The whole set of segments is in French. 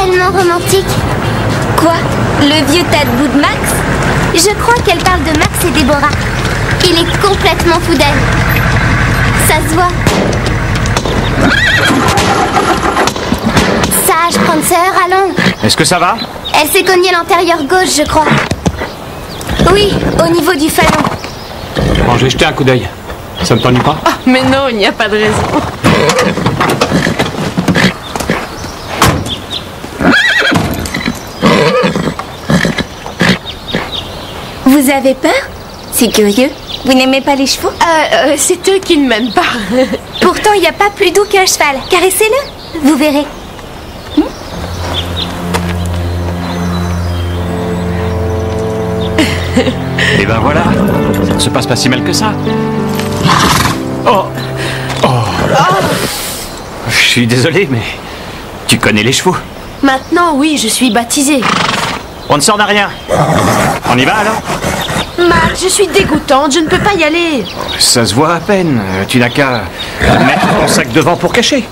tellement romantique. Quoi? Le vieux tas de boue de Max? Je crois qu'elle parle de Max et Déborah. Il est complètement fou d'elle. Ça se voit. Sage, Prancer, allons. Est-ce que ça va? Elle s'est cognée l'antérieur gauche, je crois. Oui, au niveau du falon. Bon, je vais jeter un coup d'œil. Ça ne t'ennuie pas? Ah, mais non, il n'y a pas de raison. Vous avez peur? C'est curieux. Vous n'aimez pas les chevaux? C'est eux qui ne m'aiment pas. Pourtant, il n'y a pas plus doux qu'un cheval. Caressez-le, vous verrez. Et ben voilà, ça ne se passe pas si mal que ça. Oh, oh. Je suis désolé, mais tu connais les chevaux. Maintenant, oui, je suis baptisée. On ne s'en a rien. On y va alors? Max, je suis dégoûtante, je ne peux pas y aller. Ça se voit à peine. Tu n'as qu'à mettre ton sac devant pour cacher.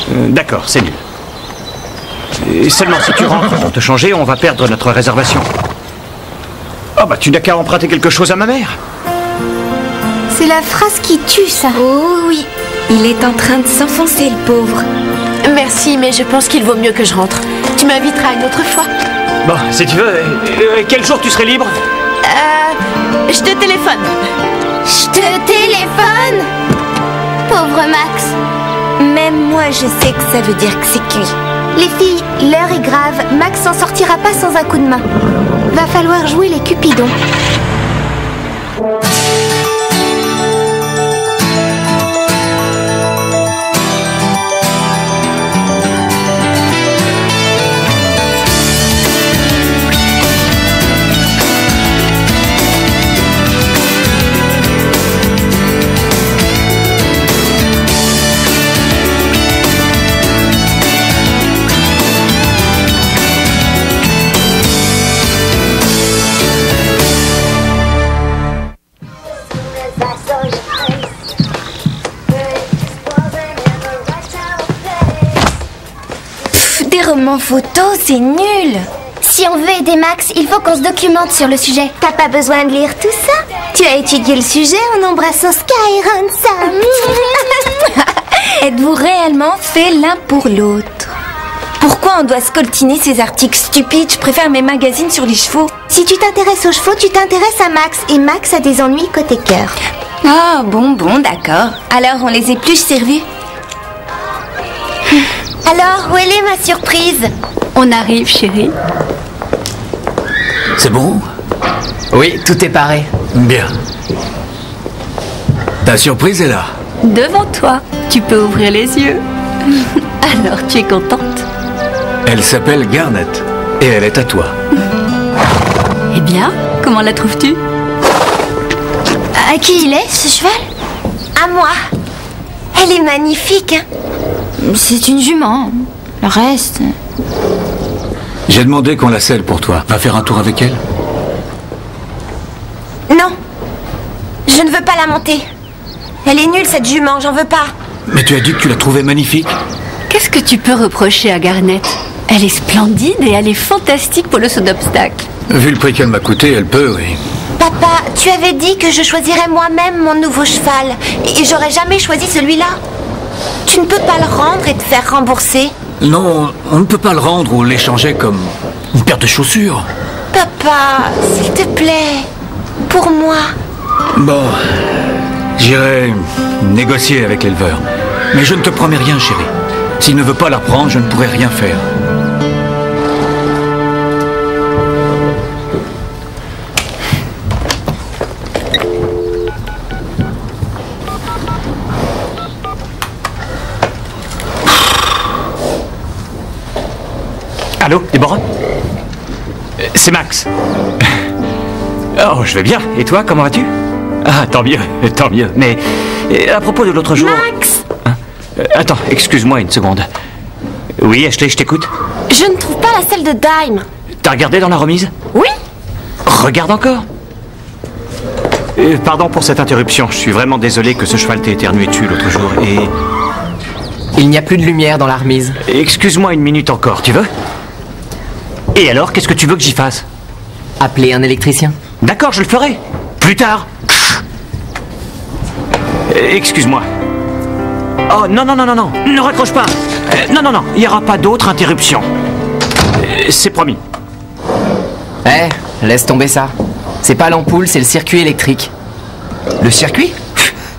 D'accord, c'est nul. Et seulement si tu rentres pour te changer, on va perdre notre réservation. Oh bah tu n'as qu'à emprunter quelque chose à ma mère. C'est la phrase qui tue, ça. Oh oui, il est en train de s'enfoncer, le pauvre. Merci, mais je pense qu'il vaut mieux que je rentre. Tu m'inviteras une autre fois. Bon, si tu veux, quel jour tu serais libre? Je te téléphone. Je te téléphone. Pauvre Max. Même moi, je sais que ça veut dire que c'est cuit. Les filles, l'heure est grave. Max s'en sortira pas sans un coup de main. Va falloir jouer les Cupidons. Romans photos, c'est nul. Si on veut aider Max, il faut qu'on se documente sur le sujet. T'as pas besoin de lire tout ça. Tu as étudié le sujet en embrassant Skyron Sam. Êtes-vous réellement fait l'un pour l'autre? Pourquoi on doit scoltiner ces articles stupides? Je préfère mes magazines sur les chevaux. Si tu t'intéresses aux chevaux, tu t'intéresses à Max. Et Max a des ennuis côté cœur. Ah, bon, d'accord. Alors, on les épluche, servis. Alors, où est ma surprise? On arrive, chérie. C'est bon? Oui, tout est paré. Bien. Ta surprise est là. Devant toi. Tu peux ouvrir les yeux. Alors, tu es contente? Elle s'appelle Garnet. Et elle est à toi. Eh bien, comment la trouves-tu? À qui il est, ce cheval? À moi. Elle est magnifique, hein? C'est une jument. Le reste... J'ai demandé qu'on la selle pour toi. Va faire un tour avec elle? Non. Je ne veux pas la monter. Elle est nulle, cette jument, j'en veux pas. Mais tu as dit que tu la trouvais magnifique. Qu'est-ce que tu peux reprocher à Garnet? Elle est splendide et elle est fantastique pour le saut d'obstacle. Vu le prix qu'elle m'a coûté, elle peut, oui. Papa, tu avais dit que je choisirais moi-même mon nouveau cheval. Et j'aurais jamais choisi celui-là. Tu ne peux pas le rendre et te faire rembourser. Non, on ne peut pas le rendre ou l'échanger comme une paire de chaussures. Papa, s'il te plaît, pour moi. Bon, j'irai négocier avec l'éleveur. Mais je ne te promets rien, chérie. S'il ne veut pas la reprendre, je ne pourrai rien faire. Allô, Déborah? C'est Max. Oh, je vais bien. Et toi, comment vas-tu? Ah, tant mieux, tant mieux. Mais à propos de l'autre jour... Max! Hein? Attends, excuse-moi une seconde. Oui, Ashley, je t'écoute. Je ne trouve pas la selle de Dime. T'as regardé dans la remise? Oui. Regarde encore. Pardon pour cette interruption. Je suis vraiment désolé que ce cheval t'ait éternué dessus l'autre jour. Et Il n'y a plus de lumière dans la remise. Excuse-moi une minute encore, tu veux? Et alors, qu'est-ce que tu veux que j'y fasse? Appelez un électricien. D'accord, je le ferai. Plus tard. Excuse-moi. Oh, non, non, non, non, non. Ne raccroche pas. Non, non, non. Il n'y aura pas d'autre interruption. C'est promis. Laisse tomber ça. C'est pas l'ampoule, c'est le circuit électrique. Le circuit?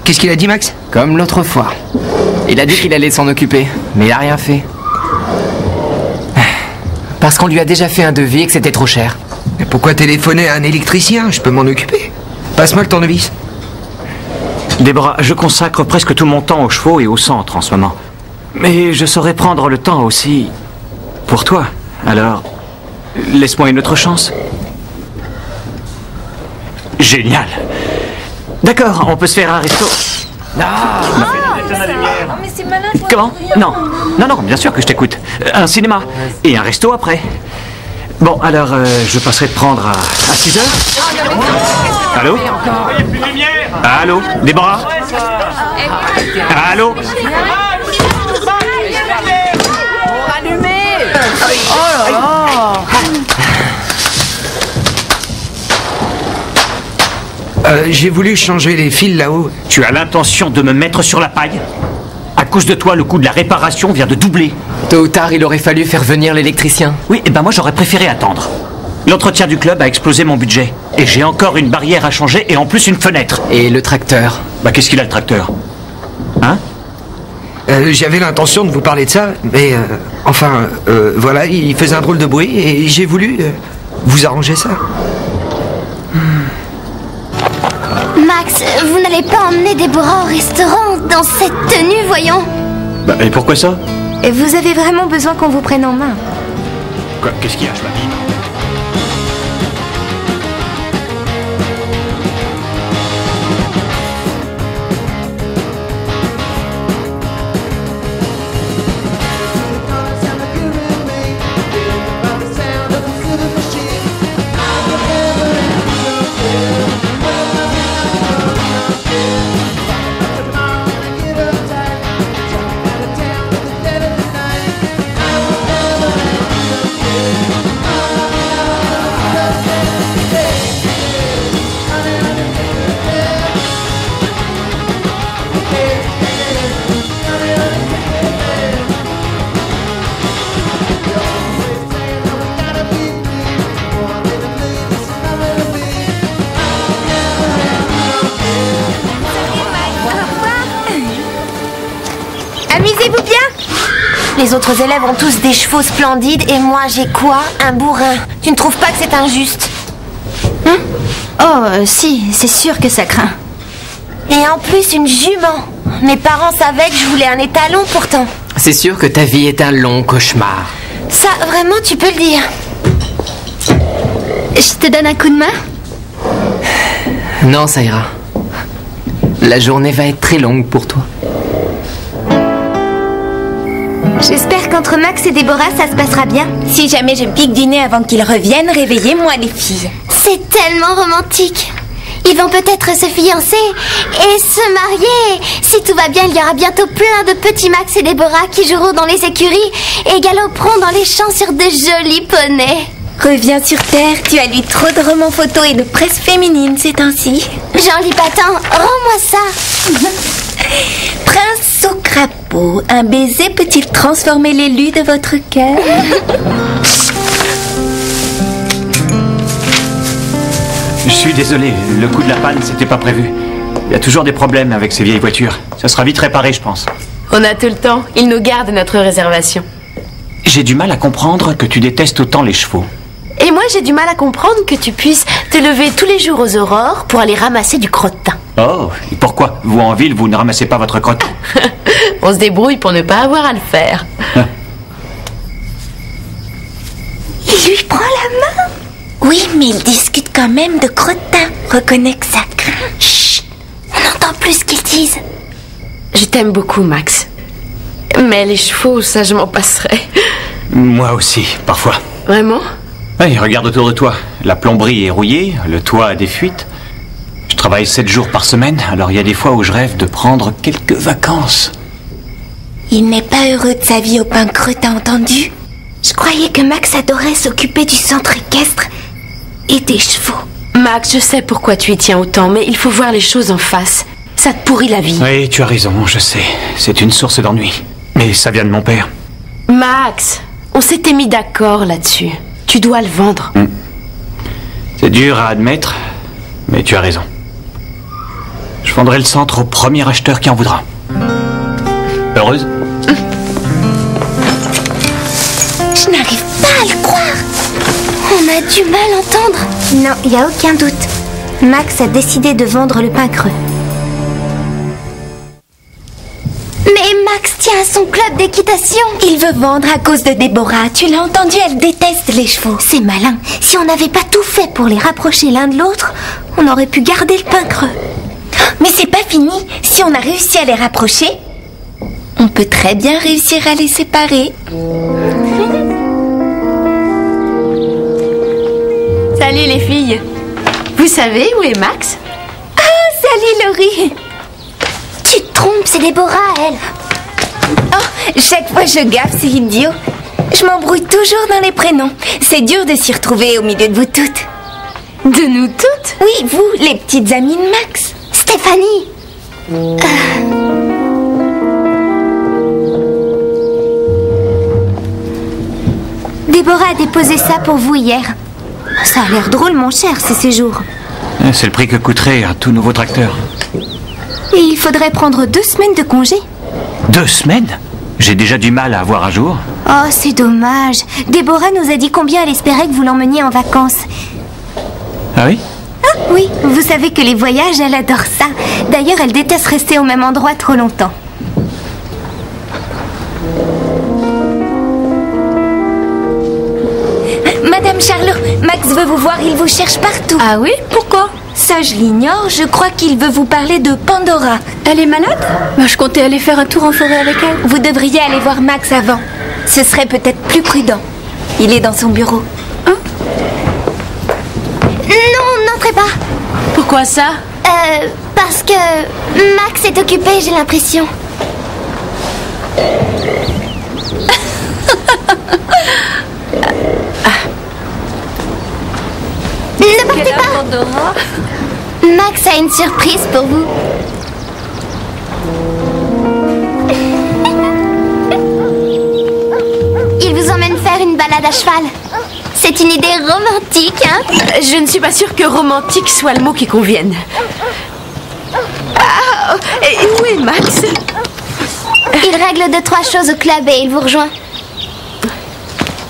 Qu'est-ce qu'il a dit, Max? Comme l'autre fois. Il a dit qu'il allait s'en occuper, mais il a rien fait. Parce qu'on lui a déjà fait un devis et que c'était trop cher. Mais pourquoi téléphoner à un électricien? Je peux m'en occuper. Passe-moi le tournevis. Déborah, je consacre presque tout mon temps aux chevaux et au centre en ce moment. Mais je saurais prendre le temps aussi pour toi. Alors, laisse-moi une autre chance. Génial. D'accord, on peut se faire un resto. mais c'est malin. Comment? Non. Non, non, bien sûr que je t'écoute. Un cinéma. Et un resto après. Bon, alors, je passerai te prendre à 6 heures. Allô? Allô? Déborah? Allô? J'ai voulu changer les fils là-haut. Tu as l'intention de me mettre sur la paille? À cause de toi, le coût de la réparation vient de doubler. Tôt ou tard, il aurait fallu faire venir l'électricien. Oui, et ben moi j'aurais préféré attendre. L'entretien du club a explosé mon budget. Et j'ai encore une barrière à changer et en plus une fenêtre. Et le tracteur? Bah qu'est-ce qu'il a le tracteur? Hein? J'avais l'intention de vous parler de ça, mais voilà, il faisait un drôle de bruit et j'ai voulu vous arranger ça. Max, vous n'allez pas emmener Déborah au restaurant dans cette tenue, voyons. Bah et pourquoi ça? Et vous avez vraiment besoin qu'on vous prenne en main. Quoi? Qu'est-ce qu'il y a? Je m'habille. Amusez-vous bien. Les autres élèves ont tous des chevaux splendides et moi j'ai quoi? Un bourrin. Tu ne trouves pas que c'est injuste? Si, c'est sûr que ça craint. Et en plus une jument. Mes parents savaient que je voulais un étalon pourtant. C'est sûr que ta vie est un long cauchemar. Ça, vraiment, tu peux le dire. Je te donne un coup de main? Non, ça ira. La journée va être très longue pour toi. J'espère qu'entre Max et Déborah, ça se passera bien. Si jamais je pique dîner avant qu'ils reviennent, réveillez-moi les filles. C'est tellement romantique. Ils vont peut-être se fiancer et se marier. Si tout va bien, il y aura bientôt plein de petits Max et Déborah qui joueront dans les écuries et galoperont dans les champs sur de jolis poneys. Reviens sur Terre, tu as lu trop de romans photos et de presse féminine ces temps-ci. J'en lis pas tant, rends-moi ça. Prince au crapaud, un baiser peut-il transformer l'élu de votre cœur? Je suis désolé, le coup de la panne, c'était pas prévu. Il y a toujours des problèmes avec ces vieilles voitures. Ça sera vite réparé, je pense. On a tout le temps. Ils nous gardent notre réservation. J'ai du mal à comprendre que tu détestes autant les chevaux. Et moi, j'ai du mal à comprendre que tu puisses te lever tous les jours aux aurores pour aller ramasser du crottin. Oh, et pourquoi? Vous, en ville, vous ne ramassez pas votre crotte? On se débrouille pour ne pas avoir à le faire. Il lui prend la main. Oui, mais ils discutent quand même de crottin. Reconnais que ça craint. Chut, on n'entend plus ce qu'ils disent. Je t'aime beaucoup, Max. Mais les chevaux, ça, je m'en passerai. Moi aussi, parfois. Vraiment? Oui, regarde autour de toi. La plomberie est rouillée, le toit a des fuites. Je travaille 7 jours par semaine, alors il y a des fois où je rêve de prendre quelques vacances. Il n'est pas heureux de sa vie au pain creux, t'as entendu? Je croyais que Max adorait s'occuper du centre équestre et des chevaux. Max, je sais pourquoi tu y tiens autant, mais il faut voir les choses en face. Ça te pourrit la vie. Oui, tu as raison, je sais. C'est une source d'ennui. Mais ça vient de mon père. Max, on s'était mis d'accord là-dessus. Tu dois le vendre. C'est dur à admettre, mais tu as raison. Je vendrai le centre au premier acheteur qui en voudra. Heureuse? Je n'arrive pas à le croire. On a du mal à entendre. Non, il n'y a aucun doute. Max a décidé de vendre le pain creux. Mais Max tient à son club d'équitation. Il veut vendre à cause de Déborah. Tu l'as entendu, elle déteste les chevaux. C'est malin. Si on n'avait pas tout fait pour les rapprocher l'un de l'autre, on aurait pu garder le pain creux. Mais c'est pas fini. Si on a réussi à les rapprocher, on peut très bien réussir à les séparer. Salut les filles. Vous savez où est Max? Ah, salut Laurie. Tu te trompes, c'est Déborah, elle. Oh, chaque fois je gaffe, c'est idiot. Je m'embrouille toujours dans les prénoms. C'est dur de s'y retrouver au milieu de vous toutes. De nous toutes? Oui, vous, les petites amies de Max. Stéphanie. Déborah a déposé ça pour vous hier. Ça a l'air drôle, mon cher, ces séjours. C'est le prix que coûterait un tout nouveau tracteur. Et il faudrait prendre 2 semaines de congé. 2 semaines? J'ai déjà du mal à avoir un jour. Oh, c'est dommage. Déborah nous a dit combien elle espérait que vous l'emmeniez en vacances. Ah oui? Ah, oui, vous savez que les voyages, elle adore ça. D'ailleurs, elle déteste rester au même endroit trop longtemps. Madame Charlot, Max veut vous voir, il vous cherche partout. Ah oui? Pourquoi? Ça, je l'ignore, je crois qu'il veut vous parler de Pandora. Elle est malade? Bah, je comptais aller faire un tour en forêt avec elle. Vous devriez aller voir Max avant. Ce serait peut-être plus prudent. Il est dans son bureau. Non, n'entrez pas. Pourquoi ça? Parce que Max est occupé, j'ai l'impression. Ne partez pas. Pandora? Max a une surprise pour vous. Il vous emmène faire une balade à cheval. C'est une idée romantique, hein? Je ne suis pas sûre que romantique soit le mot qui convienne. Ah, et où est Max? Il règle 2-3 choses au club et il vous rejoint.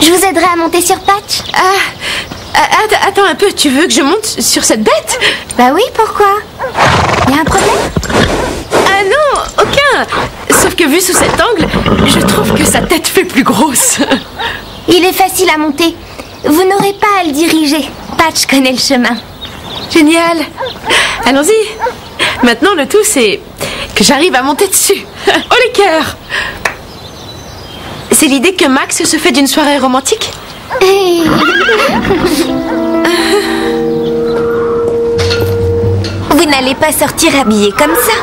Je vous aiderai à monter sur Patch. Attends un peu, tu veux que je monte sur cette bête? Bah oui, pourquoi? Y a un problème? Ah non, aucun. Sauf que vu sous cet angle, je trouve que sa tête fait plus grosse. Il est facile à monter. Vous n'aurez pas à le diriger. Patch connaît le chemin. Génial. Allons-y. Maintenant, le tout, c'est que j'arrive à monter dessus. Oh les cœurs! C'est l'idée que Max se fait d'une soirée romantique? Vous n'allez pas sortir habillé comme ça.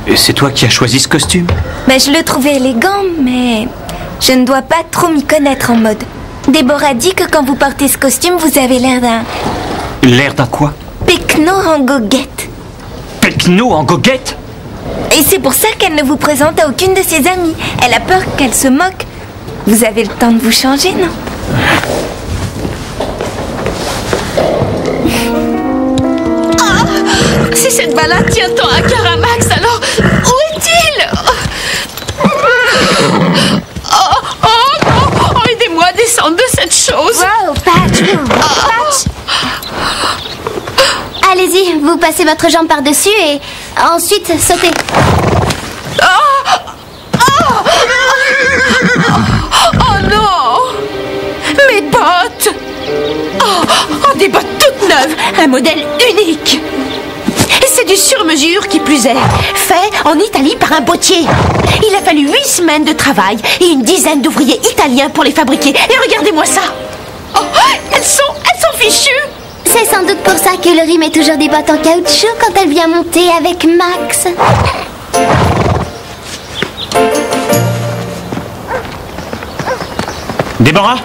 Et c'est toi qui as choisi ce costume? Ben, je le trouvais élégant, mais je ne dois pas trop m'y connaître en mode. Déborah dit que quand vous portez ce costume, vous avez l'air d'un L'air d'un quoi? pecno en goguette. Pecno en goguette? Et c'est pour ça qu'elle ne vous présente à aucune de ses amies. Elle a peur qu'elle se moque. Vous avez le temps de vous changer, non? Si cette balade tient tant à cœur à Max, alors où est-il? Oh, aidez-moi à descendre de cette chose. Wow, Patch! Patch! Allez-y, vous passez votre jambe par-dessus et ensuite sautez. Oh non! Mes bottes! Oh, des bottes toutes neuves, un modèle unique! Et c'est du sur-mesure qui plus est, fait en Italie par un bottier. Il a fallu 8 semaines de travail et une dizaine d'ouvriers italiens pour les fabriquer. Et regardez-moi ça! Oh, elles sont fichues! C'est sans doute pour ça que Laurie met toujours des bottes en caoutchouc quand elle vient monter avec Max. Déborah?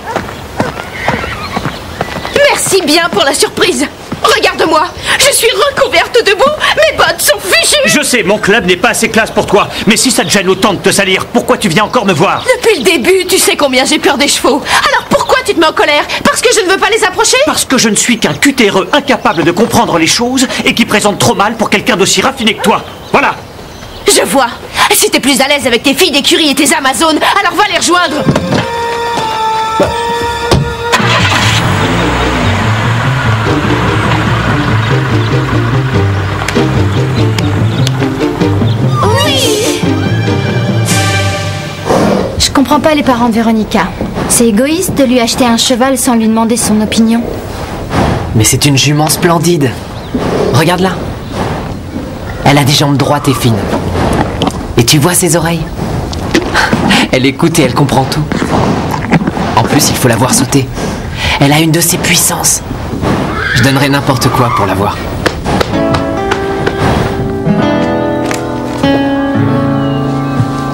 Merci bien pour la surprise. Regarde-moi, je suis recouverte de boue, mes bottes sont fichues. Je sais, mon club n'est pas assez classe pour toi. Mais si ça te gêne autant de te salir, pourquoi tu viens encore me voir? Depuis le début, tu sais combien j'ai peur des chevaux. Alors pourquoi tu te mets en colère? Parce que je ne veux pas les approcher? Parce que je ne suis qu'un cutéreux incapable de comprendre les choses et qui présente trop mal pour quelqu'un d'aussi raffiné que toi. Voilà. Je vois. Si t'es plus à l'aise avec tes filles d'écurie et tes Amazones, alors va les rejoindre. Je comprends pas les parents de Véronica. C'est égoïste de lui acheter un cheval sans lui demander son opinion. Mais c'est une jument splendide. Regarde-la. Elle a des jambes droites et fines. Et tu vois ses oreilles? Elle écoute et elle comprend tout. En plus, il faut la voir sauter. Elle a une de ses puissances. Je donnerais n'importe quoi pour la voir.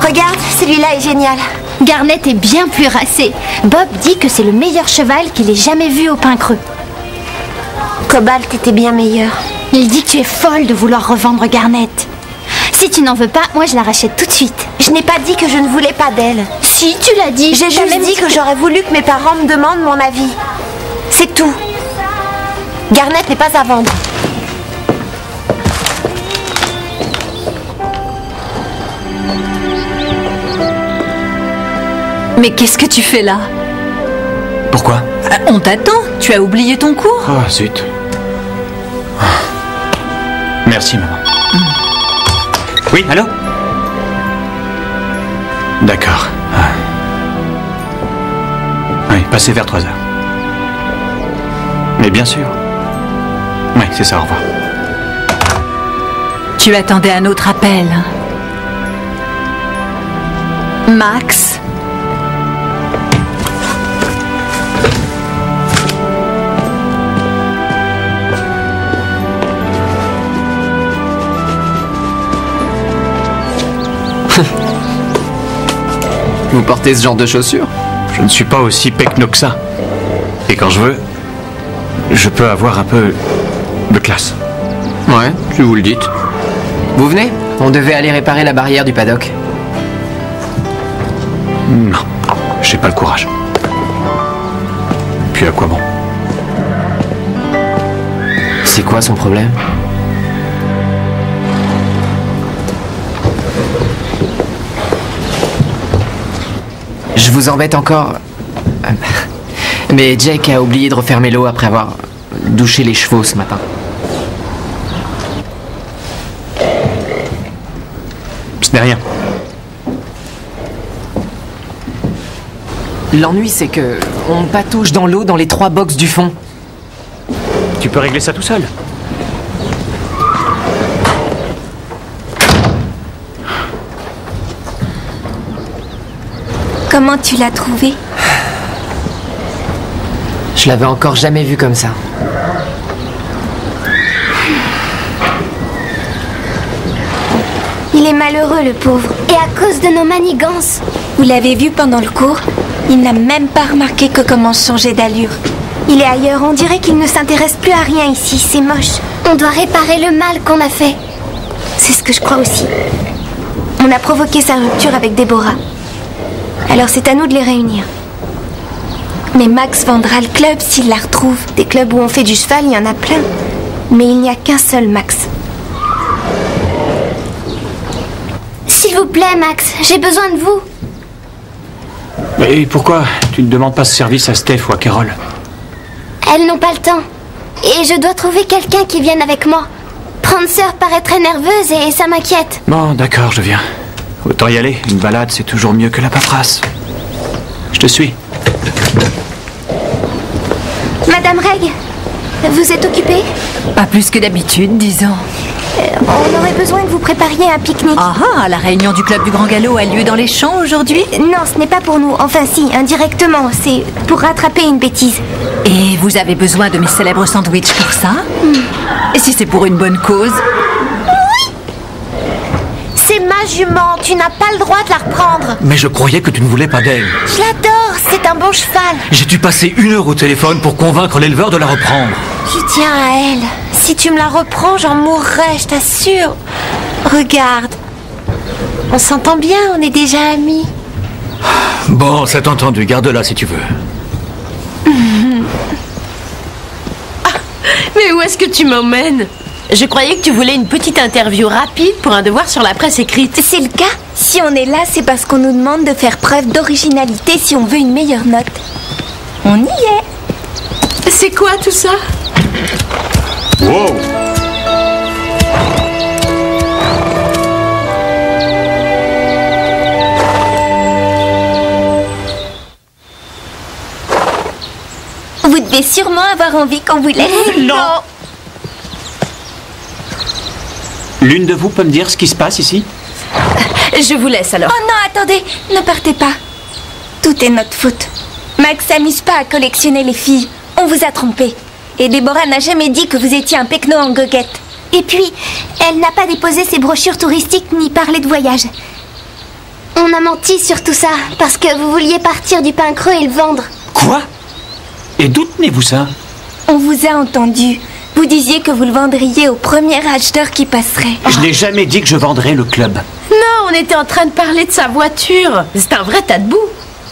Regarde, celui-là est génial. Garnet est bien plus racé. Bob dit que c'est le meilleur cheval qu'il ait jamais vu au Pin Creux. Cobalt était bien meilleur. Il dit que tu es folle de vouloir revendre Garnet. Si tu n'en veux pas, moi je la rachète tout de suite. Je n'ai pas dit que je ne voulais pas d'elle. Si, tu l'as dit. J'ai juste dit que j'aurais voulu que mes parents me demandent mon avis. C'est tout. Garnet n'est pas à vendre. Mais qu'est-ce que tu fais là? Pourquoi? On t'attend, tu as oublié ton cours? Oh, zut. Merci, maman. Oui, allô? D'accord. Oui, passez vers 3 heures. Mais bien sûr. Oui, c'est ça, au revoir. Tu attendais un autre appel. Max? Vous portez ce genre de chaussures? Je ne suis pas aussi pecno que ça. Et quand je veux, je peux avoir un peu de classe. Ouais, si vous le dites. Vous venez? On devait aller réparer la barrière du paddock. Non, j'ai pas le courage. Puis à quoi bon? C'est quoi son problème? Je vous embête encore. Mais Jake a oublié de refermer l'eau après avoir douché les chevaux ce matin. Ce n'est rien. L'ennui, c'est que on patauge dans l'eau dans les 3 box du fond. Tu peux régler ça tout seul. Comment tu l'as trouvé? Je l'avais encore jamais vu comme ça. Il est malheureux, le pauvre. Et à cause de nos manigances. Vous l'avez vu pendant le cours? Il n'a même pas remarqué que commence changer d'allure. Il est ailleurs, on dirait qu'il ne s'intéresse plus à rien ici, c'est moche. On doit réparer le mal qu'on a fait. C'est ce que je crois aussi. On a provoqué sa rupture avec Déborah. Alors c'est à nous de les réunir. Mais Max vendra le club s'il la retrouve. Des clubs où on fait du cheval, il y en a plein. Mais il n'y a qu'un seul Max. S'il vous plaît, Max, j'ai besoin de vous. Et pourquoi tu ne demandes pas ce service à Steph ou à Carole? Elles n'ont pas le temps. Et je dois trouver quelqu'un qui vienne avec moi. Prancer paraît très nerveuse et ça m'inquiète. Bon, d'accord, je viens. Autant y aller. Une balade, c'est toujours mieux que la paperasse. Je te suis. Madame Reg, vous êtes occupée? Pas plus que d'habitude, disons. On aurait besoin que vous prépariez un pique-nique. Ah, la réunion du club du Grand Galop a lieu dans les champs aujourd'hui? Non, ce n'est pas pour nous. Enfin si, indirectement. C'est pour rattraper une bêtise. Et vous avez besoin de mes célèbres sandwichs pour ça? Et si c'est pour une bonne cause? C'est ma jument, tu n'as pas le droit de la reprendre. Mais je croyais que tu ne voulais pas d'elle. Je l'adore, c'est un bon cheval. J'ai dû passer 1 heure au téléphone pour convaincre l'éleveur de la reprendre. Je tiens à elle. Si tu me la reprends, j'en mourrai, je t'assure. Regarde. On s'entend bien, on est déjà amis. Bon, c'est entendu, garde-la si tu veux. Mais où est-ce que tu m'emmènes? Je croyais que tu voulais une petite interview rapide pour un devoir sur la presse écrite. C'est le cas. Si on est là, c'est parce qu'on nous demande de faire preuve d'originalité si on veut une meilleure note. On y est. C'est quoi tout ça? Wow! Vous devez sûrement avoir envie qu'on vous laisse. Non! L'une de vous peut me dire ce qui se passe ici? Je vous laisse alors. Oh non, attendez, ne partez pas. Tout est notre faute. Max s'amuse pas à collectionner les filles. On vous a trompé. Et Déborah n'a jamais dit que vous étiez un pecno en goguette. Et puis, elle n'a pas déposé ses brochures touristiques ni parlé de voyage. On a menti sur tout ça, parce que vous vouliez partir du pain creux et le vendre. Quoi? Et d'où tenez-vous ça? On vous a entendu. Vous disiez que vous le vendriez au premier acheteur qui passerait. Je n'ai jamais dit que je vendrais le club. Non, on était en train de parler de sa voiture. C'est un vrai tas de boue.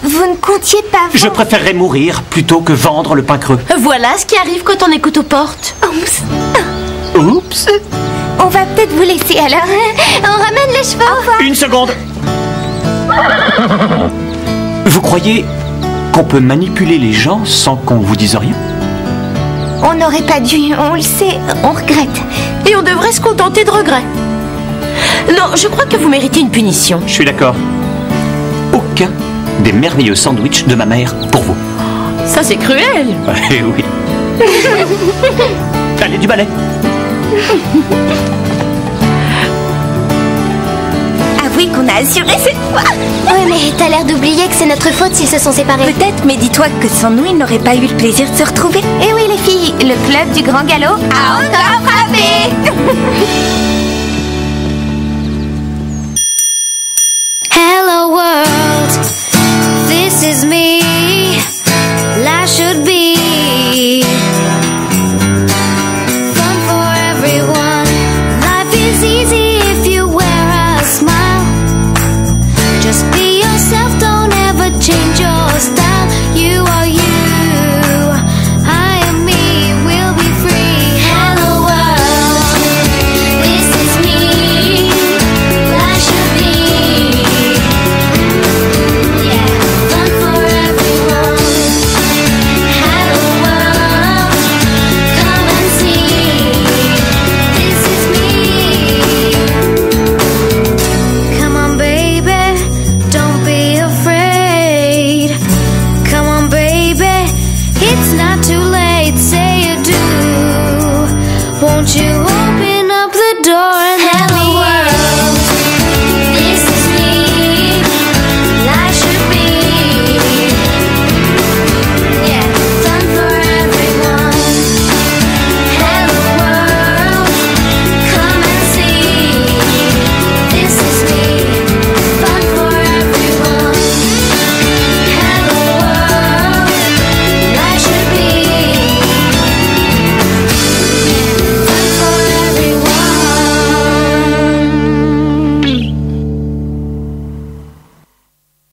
Vous ne comptiez pas vendre. Je préférerais mourir plutôt que vendre le pain creux. Voilà ce qui arrive quand on écoute aux portes. Oups! On va peut-être vous laisser alors. On ramène les chevaux. Au revoir. Une seconde! Vous croyez qu'on peut manipuler les gens sans qu'on vous dise rien? On n'aurait pas dû, on le sait, on regrette. Et on devrait se contenter de regrets. Non, je crois que vous méritez une punition. Je suis d'accord. Aucun des merveilleux sandwichs de ma mère pour vous. Ça, c'est cruel. Eh oui. Allez, du balai. Avouez qu'on a assuré cette fois. Oui, mais t'as l'air d'oublier que c'est notre faute s'ils se sont séparés. Peut-être, mais dis-toi que sans nous, ils n'auraient pas eu le plaisir de se retrouver. Eh oui, les filles, le club du Grand Galop a encore frappé. Hello world, this is me.